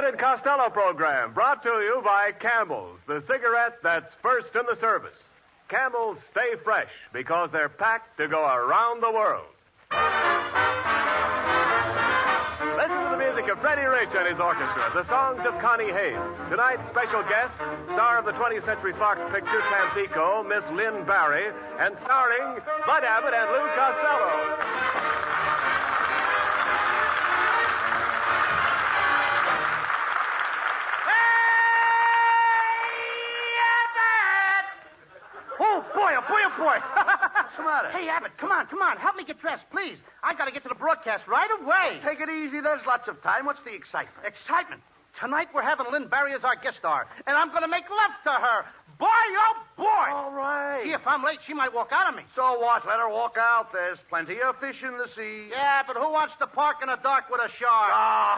Abbott and Costello program brought to you by Camel's, the cigarette that's first in the service. Camels stay fresh because they're packed to go around the world. Listen to the music of Freddie Rich and his orchestra, the songs of Connie Hayes. Tonight's special guest, star of the 20th Century Fox picture Tampico, Miss Lynn Barry, and starring Bud Abbott and Lou Costello. Boy. What's the matter? Hey, Abbott, come on. Help me get dressed, please. I got to get to the broadcast right away. Take it easy. There's lots of time. What's the excitement? Excitement. Tonight we're having Lynn Barry as our guest star, and I'm going to make love to her. Boy, oh, boy. All right. See, if I'm late, she might walk out on me. So what? Let her walk out. There's plenty of fish in the sea. Yeah, but who wants to park in the dark with a shark? Oh,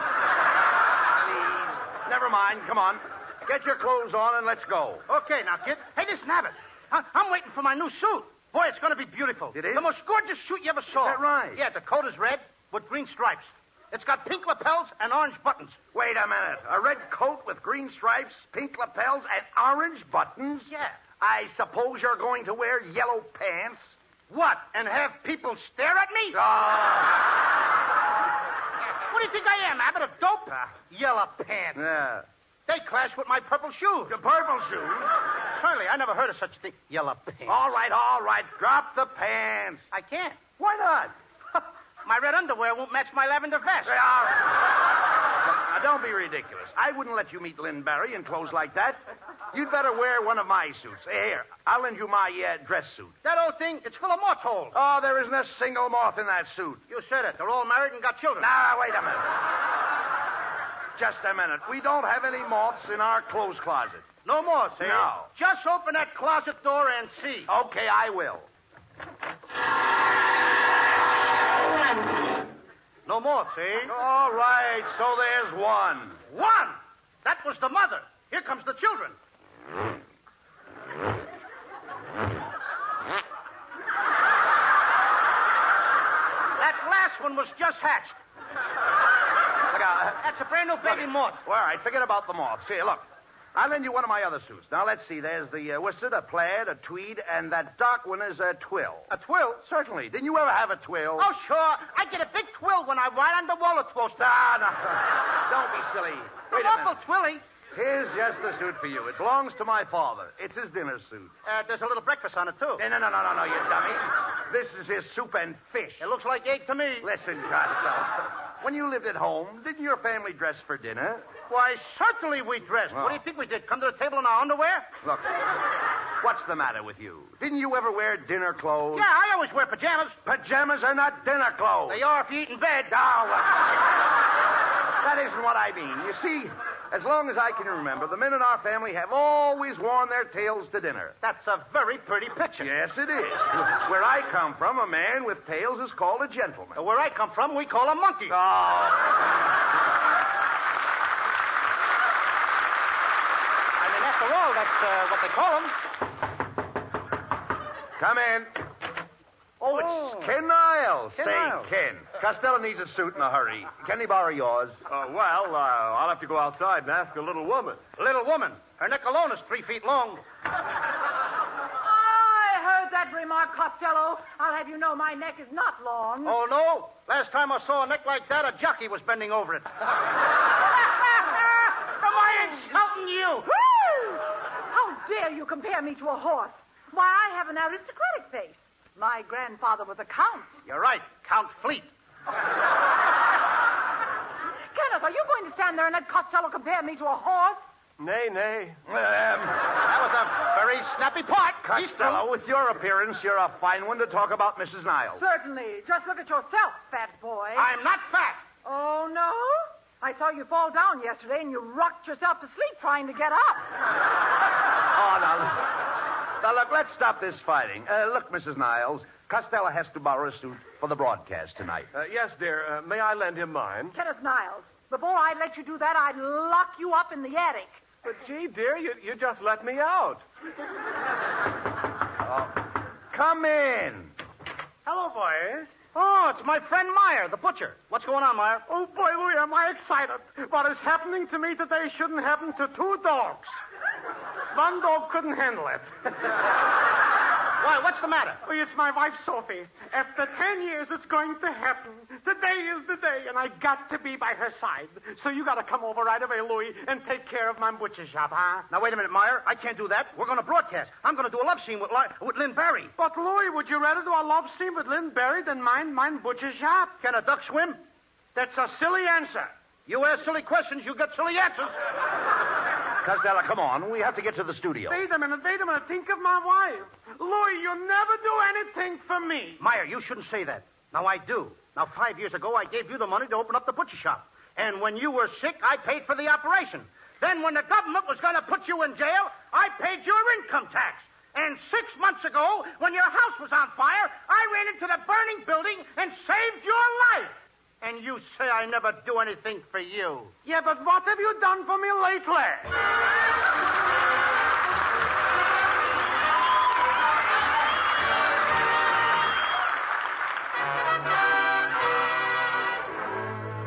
please. Never mind. Come on. Get your clothes on and let's go. Okay, now, kid. Hey, listen, Abbott. I'm waiting for my new suit. Boy, it's going to be beautiful. It is? The most gorgeous suit you ever saw. Is that right? Yeah, the coat is red with green stripes. It's got pink lapels and orange buttons. Wait a minute. A red coat with green stripes, pink lapels, and orange buttons? Yeah. I suppose you're going to wear yellow pants? What, and have people stare at me? What do you think I am, Abbott, a dope? Yellow pants. Yeah. They clash with my purple shoes. The purple shoes? Certainly, I never heard of such a thing. Yellow pants. All right. Drop the pants. I can't. Why not? My red underwear won't match my lavender vest. Now, don't be ridiculous. I wouldn't let you meet Lynn Barry in clothes like that. You'd better wear one of my suits. Here, I'll lend you my dress suit. That old thing, it's full of moth holes. Oh, there isn't a single moth in that suit. You said it. They're all married and got children. Now, wait a minute. Just a minute. We don't have any moths in our clothes closet. No moths, eh? No. Just open that closet door and see. Okay, I will. No moths, eh? All right, so there's one. One! That was the mother. Here comes the children. That last one was just hatched. That's a brand new baby moth. All right, forget about the moths. Here, look. I'll lend you one of my other suits. Now, let's see. There's the worsted, a plaid, a tweed, and that dark one is a twill. A twill? Certainly. Didn't you ever have a twill? Oh, sure. I get a big twill when I ride on the roller coaster. No. Don't be silly. Wait a awful minute. twilly. Here's just the suit for you. It belongs to my father. It's his dinner suit. There's a little breakfast on it, too. No, you dummy. This is his soup and fish. It looks like egg to me. Listen, Costello. When you lived at home, didn't your family dress for dinner? Why, certainly we dressed. Oh. What do you think we did? Come to the table in our underwear? Look, what's the matter with you? Didn't you ever wear dinner clothes? Yeah, I always wear pajamas. Pajamas are not dinner clothes. They are if you eat in bed. That isn't what I mean. You see, as long as I can remember, the men in our family have always worn their tails to dinner. That's a very pretty picture. Yes, it is. Where I come from, a man with tails is called a gentleman. Where I come from, we call a monkey. Oh. I mean, after all, that's what they call them. Come in. Oh, it's Ken Niles. Ken Say, Niles. Ken, Costello needs a suit in a hurry. Can he borrow yours? I'll have to go outside and ask a little woman. Little woman. Her neck alone is 3 feet long. I heard that remark, Costello. I'll have you know my neck is not long. Oh, no? Last time I saw a neck like that, a jockey was bending over it. Am I insulting you? Woo! How dare you compare me to a horse? Why, I have an aristocratic face. My grandfather was a count. You're right. Count Fleet. Kenneth, are you going to stand there and let Costello compare me to a horse? Nay. That was a very snappy part. Costello, with your appearance, you're a fine one to talk about Mrs. Niles. Certainly. Just look at yourself, fat boy. I'm not fat. Oh, no? I saw you fall down yesterday and you rocked yourself to sleep trying to get up. Oh, now, look, let's stop this fighting. Look, Mrs. Niles, Costello has to borrow a suit for the broadcast tonight. Yes, dear. May I lend him mine? Kenneth Niles, before I'd let you do that, I'd lock you up in the attic. But, gee, dear, you just let me out. Come in. Hello, boys. Oh, it's my friend Meyer, the butcher. What's going on, Meyer? Oh, boy, Louis, am I excited. What is happening to me today shouldn't happen to two dogs. One dog couldn't handle it. Why, what's the matter? Oh, it's my wife, Sophie. After 10 years, it's going to happen. Today is the day, and I got to be by her side. So you got to come over right away, Louis, and take care of my butcher shop, huh? Now, wait a minute, Meyer. I can't do that. We're going to broadcast. I'm going to do a love scene with Lynn Barry. But, Louis, would you rather do a love scene with Lynn Barry than mine butcher shop? Can a duck swim? That's a silly answer. You ask silly questions, you get silly answers. Costello, come on. We have to get to the studio. Wait a minute. Think of my wife. Louis, you never do anything for me. Meyer, you shouldn't say that. Now, I do. Now, 5 years ago, I gave you the money to open up the butcher shop. And when you were sick, I paid for the operation. Then when the government was going to put you in jail, I paid your income tax. And 6 months ago, when your house was on fire, I ran into the burning building and saved your life. And you say I never do anything for you. Yeah, but what have you done for me lately?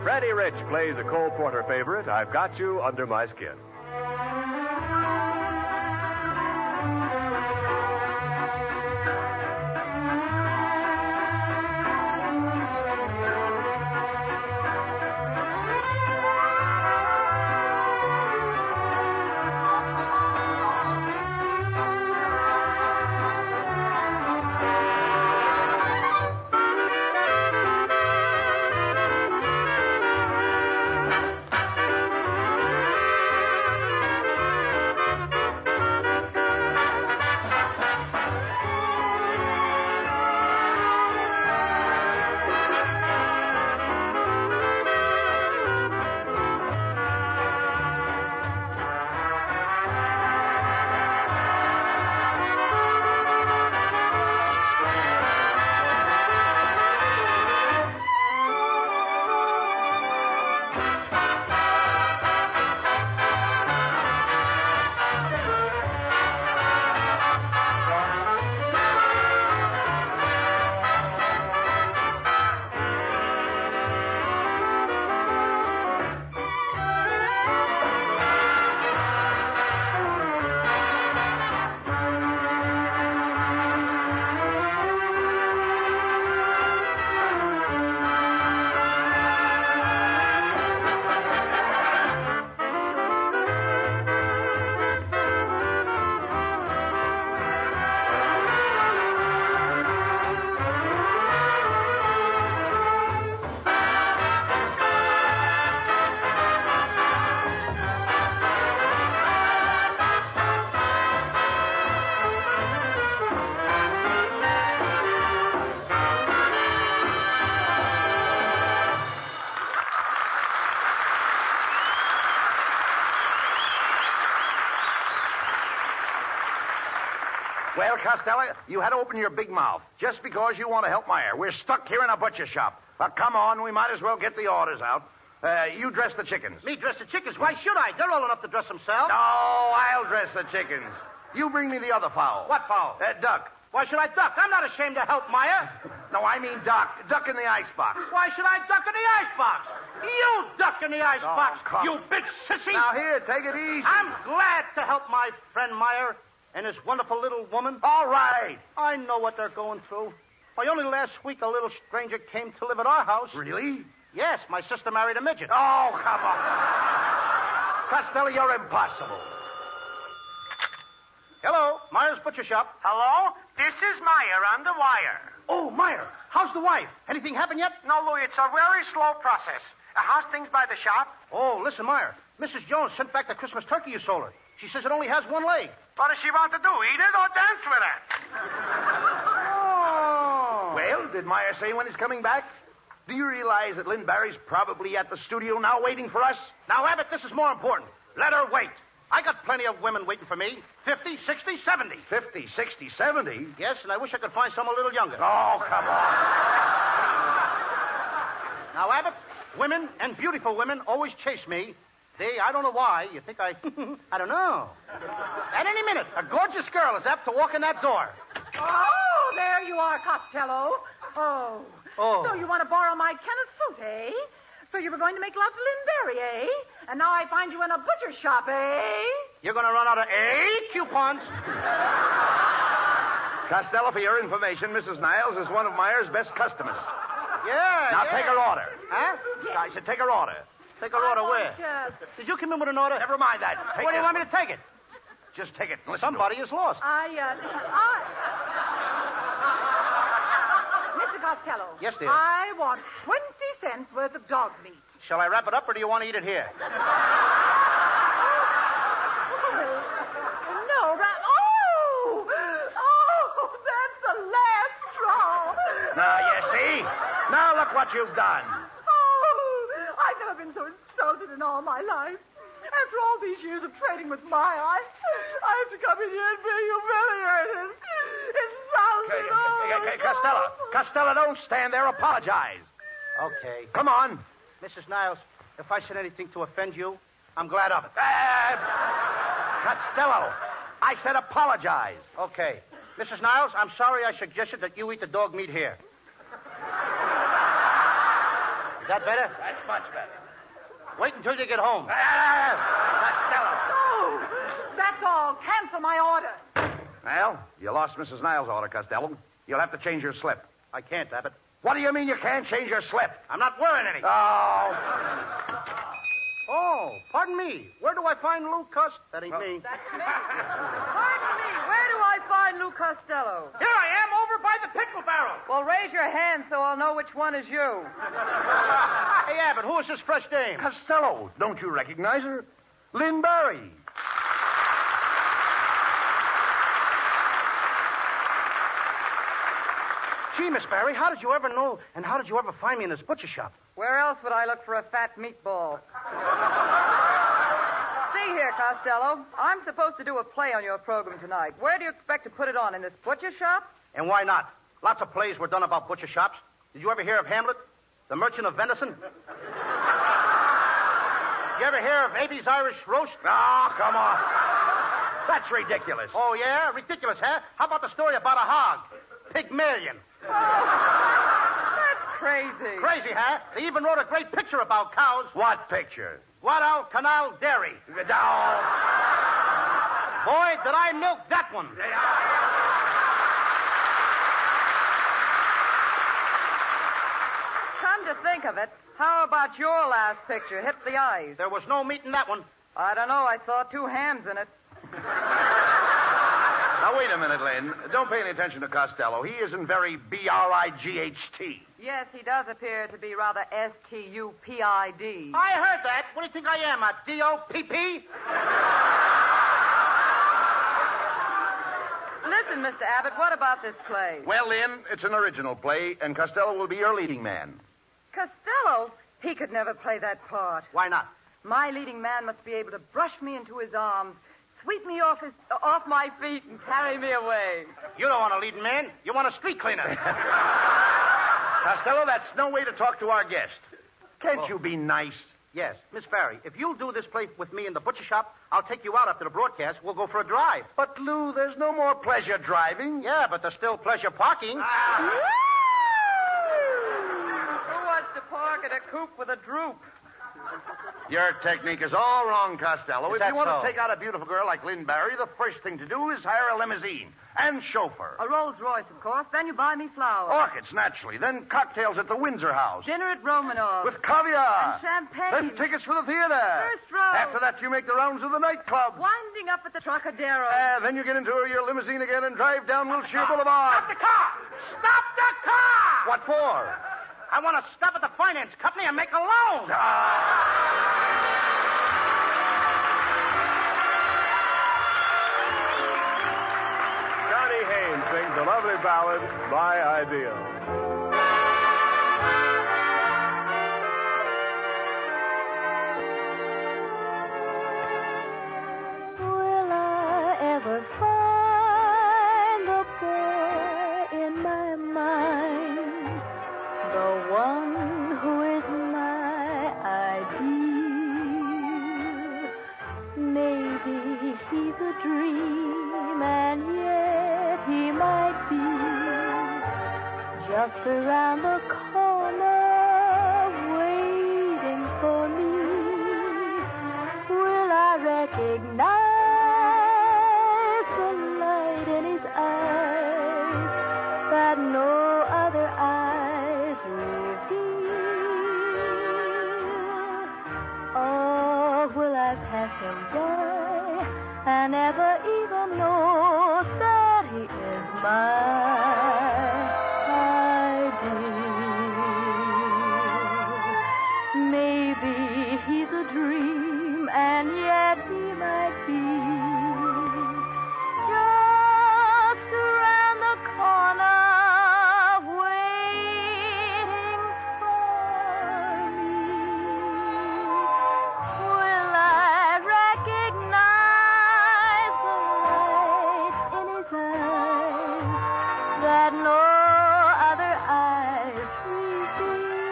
Freddie Rich plays a Cole Porter favorite, I've Got You Under My Skin. Well, Costello, you had to open your big mouth just because you want to help Meyer. We're stuck here in a butcher shop. But come on, we might as well get the orders out. You dress the chickens. Me dress the chickens? Why should I? They're old enough to dress themselves. No, I'll dress the chickens. You bring me the other fowl. What fowl? Duck. Why should I duck? I'm not ashamed to help Meyer. No, I mean duck. Duck in the icebox. Why should I duck in the icebox? You duck in the icebox, come. you big sissy. Now, here, take it easy. I'm glad to help my friend Meyer and his wonderful little woman. All right. I know what they're going through. Why, only last week a little stranger came to live at our house. Really? Yes, my sister married a midget. Oh, come on. Costello, you're impossible. Hello, Meyer's Butcher Shop. Hello? This is Meyer on the wire. Oh, Meyer, how's the wife? Anything happened yet? No, Louis, it's a very slow process. How's things by the shop? Oh, listen, Meyer. Mrs. Jones sent back the Christmas turkey you sold her. She says it only has one leg. What does she want to do, eat it or dance with it? Oh. Well, did Meyer say when he's coming back? Do you realize that Lynn Barry's probably at the studio now waiting for us? Now, Abbott, this is more important. Let her wait. I got plenty of women waiting for me. 50, 60, 70. 50, 60, 70? Yes, and I wish I could find some a little younger. Oh, come on. Now, Abbott, women and beautiful women always chase me. I don't know why. You think I don't know. At any minute, a gorgeous girl is apt to walk in that door. Oh, there you are, Costello. Oh, Oh. So you want to borrow my Kenneth suit, eh? So you were going to make love to Lynn Berry, eh? And now I find you in a butcher shop, eh? You're going to run out of coupons. Costello, for your information, Mrs. Niles is one of Meyer's best customers. Yeah. Now take her order. Huh? I said take her order. Take her order where? Did you come in with an order? Never mind that. Take Where do you this want me one. to take it? Just take it. And listen Somebody to is lost. Mr. Costello. Yes, dear. I want 20 cents worth of dog meat. Shall I wrap it up, or do you want to eat it here? No, that's the last straw. Now, you see? Now look what you've done. Oh, I've never been so insulted in all my life. After all these years of trading with my eye, I have to come in here and be humiliated, insulted. Costello, don't stand there. Apologize. Okay. Come on. Mrs. Niles, if I said anything to offend you, I'm glad of it. Costello, I said apologize. Okay. Mrs. Niles, I'm sorry I suggested that you eat the dog meat here. Is that better? That's much better. Wait until you get home. Costello. Oh, that's all. Cancel my order. Well, you lost Mrs. Niles' order, Costello. You'll have to change your slip. I can't, Abbott. What do you mean you can't change your slip? I'm not wearing any. Oh, pardon me. Where do I find Lou Costello? That ain't me. That's me. Pardon me. Where do I find Lou Costello? Here I am, over by the pickle barrel. Well, raise your hand so I'll know which one is you. Hey, Abbott, who is this fresh dame? Costello, don't you recognize her? Lynn Berry. Gee, Miss Barry, how did you ever know, and how did you ever find me in this butcher shop? Where else would I look for a fat meatball? See here, Costello. I'm supposed to do a play on your program tonight. Where do you expect to put it on? In this butcher shop? And why not? Lots of plays were done about butcher shops. Did you ever hear of Hamlet, the merchant of venison? You ever hear of Abe's Irish roast? Oh, come on. That's ridiculous. Oh, yeah? Ridiculous, huh? How about the story about a hog? Pygmalion. That's crazy. Crazy, huh? They even wrote a great picture about cows. What picture? Guadalcanal Dairy. Boy, did I milk that one. Come to think of it, how about your last picture? Hit the eyes. There was no meat in that one. I don't know. I saw 2 hams in it. Now, wait a minute, Lynn. Don't pay any attention to Costello. He isn't very B-R-I-G-H-T. Yes, he does appear to be rather S-T-U-P-I-D. I heard that. What do you think I am, a D-O-P-P? Listen, Mr. Abbott, what about this play? Well, Lynn, it's an original play, and Costello will be your leading man. Costello? He could never play that part. Why not? My leading man must be able to brush me into his arms, sweep me off my feet, and carry me away. You don't want a leading man. You want a street cleaner. Costello, that's no way to talk to our guest. Can't you be nice? Yes. Miss Barry, if you'll do this play with me in the butcher shop, I'll take you out after the broadcast. We'll go for a drive. But, Lou, there's no more pleasure driving. Yeah, but there's still pleasure parking. Who wants to park at a coupe with a droop? Your technique is all wrong, Costello. Is If that you want so? to take out a beautiful girl like Lynn Barry, the first thing to do is hire a limousine and chauffeur. A Rolls Royce, of course. Then you buy me flowers. Orchids, naturally. Then cocktails at the Windsor House. Dinner at Romanov. With caviar. And champagne. Then tickets for the theater. First row. After that, you make the rounds of the nightclub. Winding up at the Trocadero. Then you get into your limousine again and drive down Wilshire Boulevard. Stop the car! Stop the car! What for? I want to stop at the finance company and make a loan. Johnny Haynes sings the lovely ballad, My Ideal. Will I ever find the boy in my mind, the one who is my ideal? Maybe he's a dream, and yet he might be just around the corner, waiting for me. Will I recognize the light in his eyes that no other eyes reveal? Or will I pass him by and never even know that he is mine? Maybe he's a dream, and yet he might be just around the corner, waiting for me. Will I recognize the light in his eyes that no other eyes reveal?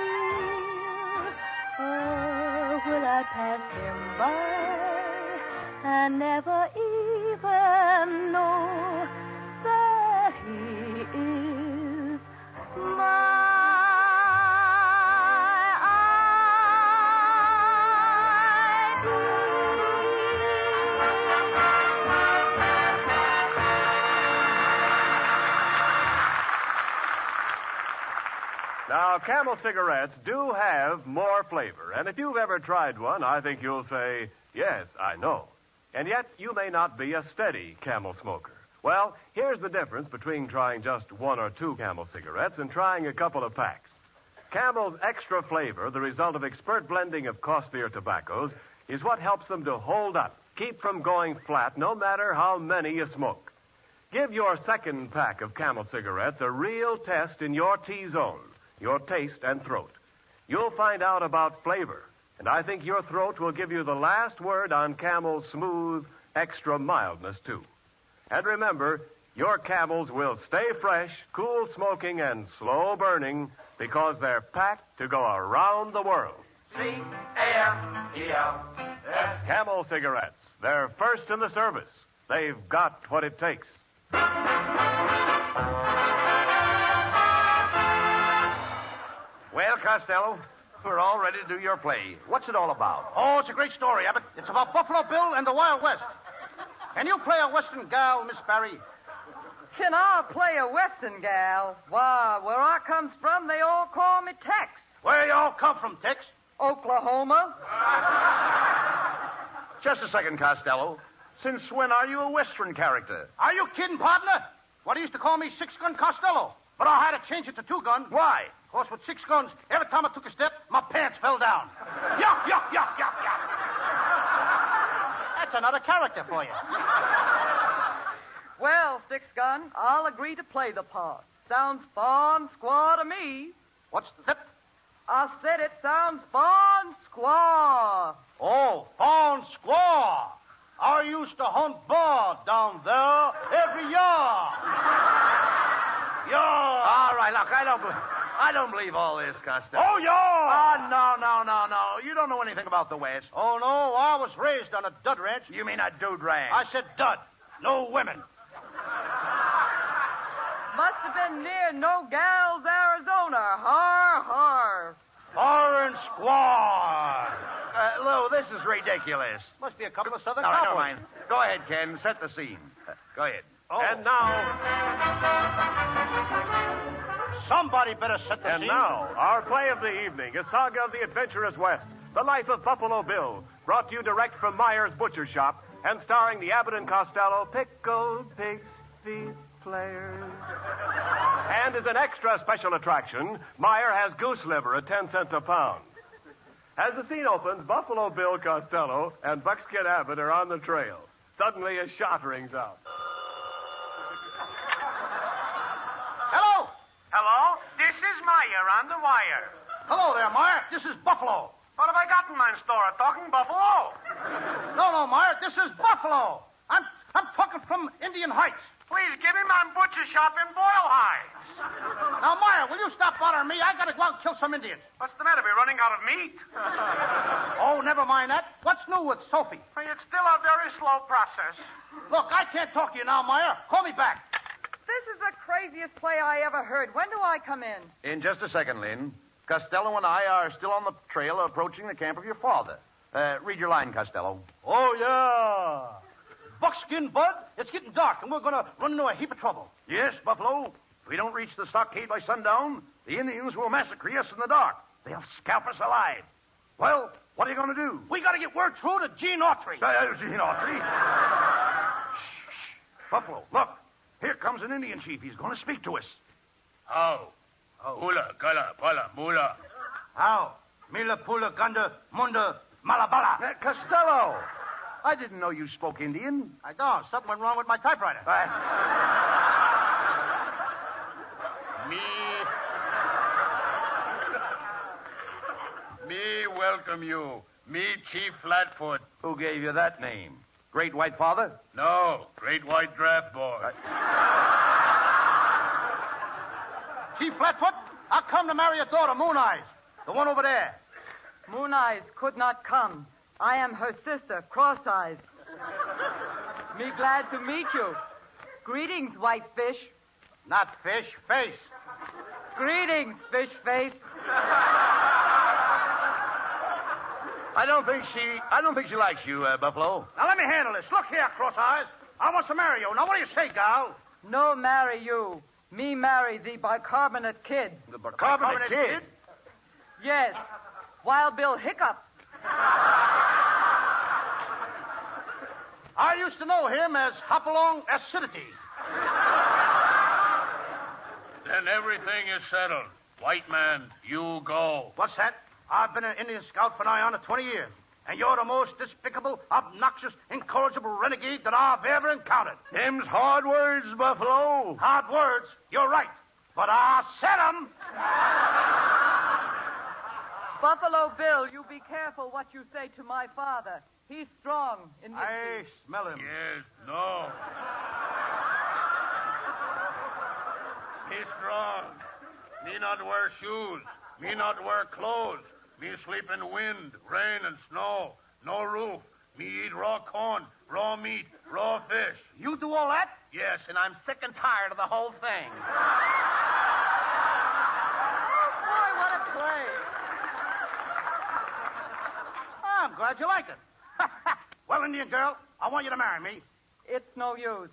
Will I pass him by and never even know that he is Now, Camel cigarettes do have more flavor, and if you've ever tried one, I think you'll say, yes, I know. And yet, you may not be a steady Camel smoker. Well, here's the difference between trying just one or two Camel cigarettes and trying a couple of packs. Camel's extra flavor, the result of expert blending of costlier tobaccos, is what helps them to hold up, keep from going flat, no matter how many you smoke. Give your second pack of Camel cigarettes a real test in your T-zone, your taste and throat. You'll find out about flavor, and I think your throat will give you the last word on Camel's smooth, extra mildness, too. And remember, your Camels will stay fresh, cool smoking, and slow burning because they're packed to go around the world. C-A-M-E-L-S. Camel cigarettes. They're first in the service. They've got what it takes. Well, Costello, we're all ready to do your play. What's it all about? Oh, it's a great story, Abbott. It's about Buffalo Bill and the Wild West. Can you play a Western gal, Miss Barry? Can I play a Western gal? Why, where I comes from, they all call me Tex. Where you all come from, Tex? Oklahoma. Just a second, Costello. Since when are you a Western character? Are you kidding, partner? What he used to call me Six-Gun Costello. But I had to change it to Two-Gun. Why? Of course, with 6 guns, every time I took a step, my pants fell down. Yuck, yuck, yuck, yuck, yuck. That's another character for you. Well, Six Gun, I'll agree to play the part. Sounds fun, squaw to me. What's that? I said it sounds fun, squaw. Oh, fawn squaw. I used to hunt bird down there every year. All right, look, I don't believe all this, Costello. Oh, yeah. No. You don't know anything about the West. Oh, no, I was raised on a dud ranch. You mean a dude ranch? I said dud, no women. Must have been near No Gals, Arizona. Har, har. Orange squaw. Lou, this is ridiculous. Must be a couple of Southern All right, cowboys. never mind. Go ahead, Ken. Set the scene. Go ahead. Oh. And now, Somebody better set the scene. our play of the evening, a saga of the adventurous West, the life of Buffalo Bill, brought to you direct from Meyer's Butcher Shop and starring the Abbott and Costello Pickled Pig's Feet Players. And as an extra special attraction, Meyer has goose liver at 10 cents a pound. As the scene opens, Buffalo Bill Costello and Buckskin Abbott are on the trail. Suddenly, a shot rings out. Hello. Hello? This is Meyer on the wire. Hello there, Meyer. This is Buffalo. What have I got in my store? Talking buffalo? No, Meyer. This is Buffalo. I'm talking from Indian Heights. Please give me my butcher shop in Boyle Heights. Now, Meyer, will you stop bothering me? I gotta go out and kill some Indians. What's the matter? We're running out of meat. Oh, never mind that. What's new with Sophie? It's still a very slow process. Look, I can't talk to you now, Meyer. Call me back. This is the craziest play I ever heard. When do I come in? In just a second, Lynn. Costello and I are still on the trail approaching the camp of your father. Read your line, Costello. Oh, yeah. Buckskin, Bud, it's getting dark, and we're going to run into a heap of trouble. Yes, Buffalo. If we don't reach the stockade by sundown, the Indians will massacre us in the dark. They'll scalp us alive. Well, what are you going to do? We got to get word through to Gene Autry. Gene Autry. Shh. Buffalo, look. Here comes an Indian chief. He's going to speak to us. How? Hula, gala, pala, mula. How? Mila, pula, ganda, munda, malabala. Costello. I didn't know you spoke Indian. I don't. Something went wrong with my typewriter. Me welcome you. Me Chief Flatfoot. Who gave you that name? Great White Father? No, Great White Draft Board. Chief Flatfoot, I come to marry your daughter, Moon Eyes. The one over there. Moon Eyes could not come. I am her sister, Cross Eyes. Me glad to meet you. Greetings, White Fish. Not fish, face. Greetings, Fish Face. I don't think she likes you, Buffalo. Now let me handle this. Look here, Cross Eyes. I want to marry you. Now what do you say, gal? No marry you. Me marry the bicarbonate kid. The bicarbonate kid? Yes. Wild Bill Hiccup. I used to know him as Hopalong Acidity. Then everything is settled. White man, you go. What's that? I've been an Indian scout for nigh on to 20 years. And you're the most despicable, obnoxious, incorrigible renegade that I've ever encountered. Them's hard words, Buffalo. Hard words? You're right. But I said 'em. Buffalo Bill, you be careful what you say to my father. He's strong in his I smell him. Yes, no. Me strong. Me not wear shoes. Me not wear clothes. Me sleep in wind, rain, and snow. No roof. Me eat raw corn, raw meat, raw fish. You do all that? Yes, and I'm sick and tired of the whole thing. Oh, boy, what a play. I'm glad you like it. Well, Indian girl, I want you to marry me. It's no use.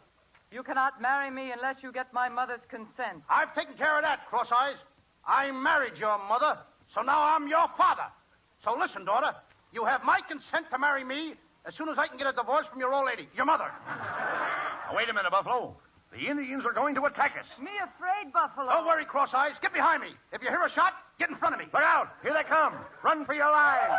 You cannot marry me unless you get my mother's consent. I've taken care of that, Cross Eyes. I married your mother, so now I'm your father. So listen, daughter, you have my consent to marry me as soon as I can get a divorce from your old lady, your mother. Now, wait a minute, Buffalo. The Indians are going to attack us. Me afraid, Buffalo. Don't worry, Cross Eyes. Get behind me. If you hear a shot, get in front of me. Look out. Here they come. Run for your lives.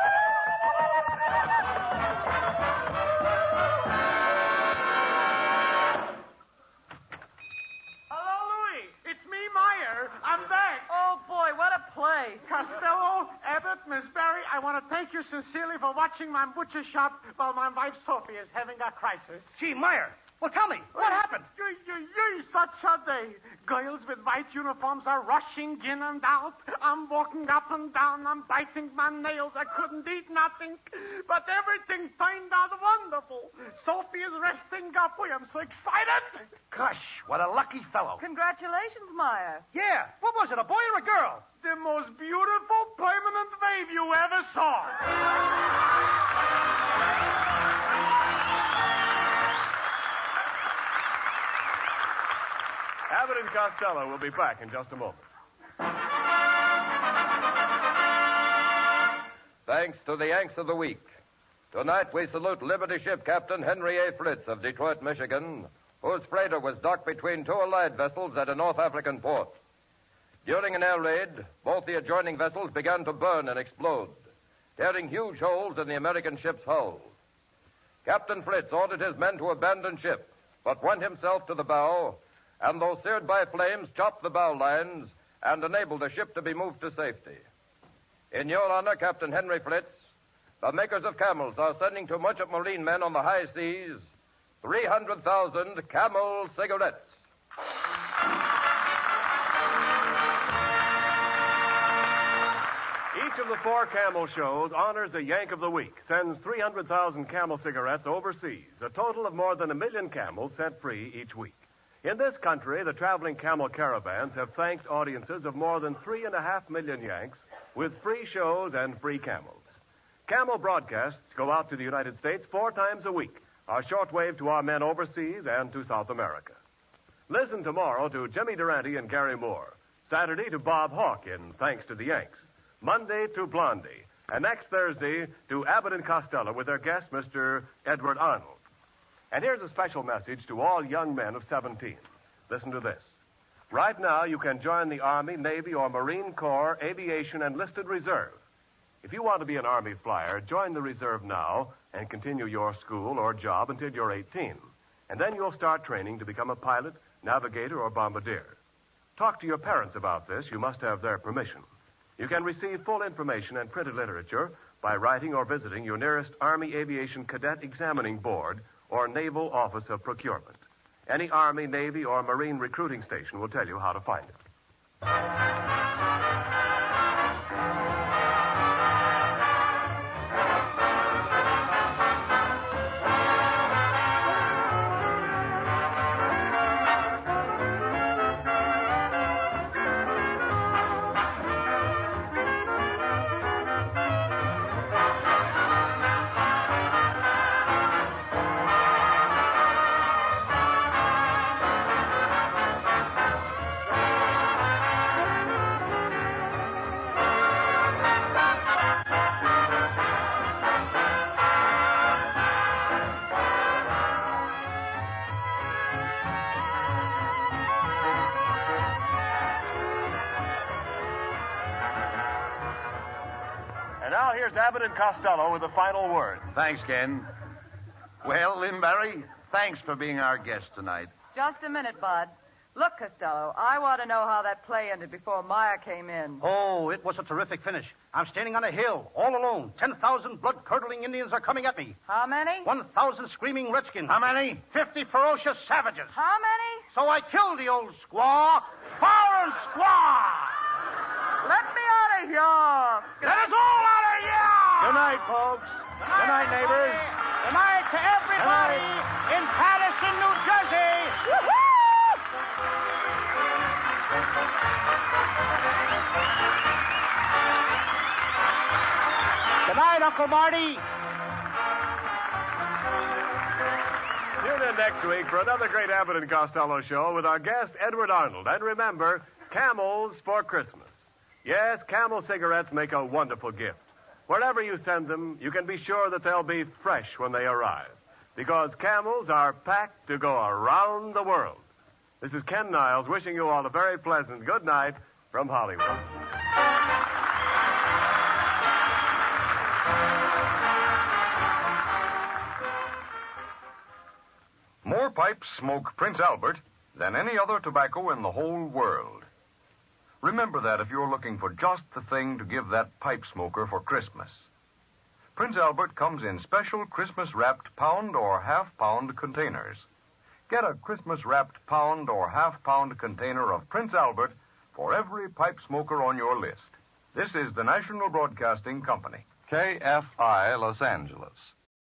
Hello, Louis. It's me, Meyer. I'm back. Oh, boy, what a play. Costello, Abbott, Miss Barry, I want to thank you sincerely for watching my butcher shop while my wife Sophie is having a crisis. Gee, Meyer. Well, tell me, what happened? Such a day. Girls with white uniforms are rushing in and out. I'm walking up and down. I'm biting my nails. I couldn't eat nothing. But everything turned out wonderful. Sophie is resting up. I am so excited. Gosh, what a lucky fellow. Congratulations, Meyer. Yeah. What was it, a boy or a girl? The most beautiful permanent wave you ever saw. Abbott and Costello will be back in just a moment. Thanks to the Angst of the Week. Tonight we salute Liberty Ship Captain Henry A. Fritz of Detroit, Michigan, whose freighter was docked between two Allied vessels at a North African port. During an air raid, both the adjoining vessels began to burn and explode, tearing huge holes in the American ship's hull. Captain Fritz ordered his men to abandon ship, but went himself to the bow, and though seared by flames, chopped the bow lines and enabled the ship to be moved to safety. In your honor, Captain Henry Fritz, the makers of Camels are sending to merchant marine men on the high seas 300,000 Camel cigarettes. Each of the four Camel shows honors a Yank of the Week, sends 300,000 Camel cigarettes overseas, a total of more than 1 million Camels sent free each week. In this country, the traveling Camel caravans have thanked audiences of more than 3.5 million Yanks with free shows and free Camels. Camel broadcasts go out to the United States 4 times a week, our shortwave to our men overseas and to South America. Listen tomorrow to Jimmy Durante and Gary Moore. Saturday to Bob Hawke in Thanks to the Yanks. Monday to Blondie. And next Thursday to Abbott and Costello with their guest, Mr. Edward Arnold. And here's a special message to all young men of 17. Listen to this. Right now, you can join the Army, Navy, or Marine Corps, Aviation, and Enlisted Reserve. If you want to be an Army flyer, join the reserve now and continue your school or job until you're 18. And then you'll start training to become a pilot, navigator, or bombardier. Talk to your parents about this. You must have their permission. You can receive full information and printed literature by writing or visiting your nearest Army Aviation Cadet Examining Board or Naval Office of Procurement. Any Army, Navy, or Marine recruiting station will tell you how to find it. And now here's Abbott and Costello with the final word. Thanks, Ken. Well, Lynn Barry, thanks for being our guest tonight. Just a minute, Bud. Look, Costello, I want to know how that play ended before Maya came in. Oh, it was a terrific finish. I'm standing on a hill, all alone. 10,000 blood-curdling Indians are coming at me. How many? 1,000 screaming redskins. How many? 50 ferocious savages. How many? So I killed the old squaw. Foreign squaw! Let me out of here. Let us all out of here! Good night, folks. Good night, neighbors. Good night to everybody in Patterson, New Jersey. Woo-hoo! Good night, Uncle Marty. Tune in next week for another great Abbott and Costello show with our guest, Edward Arnold. And remember, Camels for Christmas. Yes, Camel cigarettes make a wonderful gift. Wherever you send them, you can be sure that they'll be fresh when they arrive. Because Camels are packed to go around the world. This is Ken Niles wishing you all a very pleasant good night from Hollywood. More pipes smoke Prince Albert than any other tobacco in the whole world. Remember that if you're looking for just the thing to give that pipe smoker for Christmas. Prince Albert comes in special Christmas-wrapped pound or half-pound containers. Get a Christmas-wrapped pound or half-pound container of Prince Albert for every pipe smoker on your list. This is the National Broadcasting Company. KFI Los Angeles.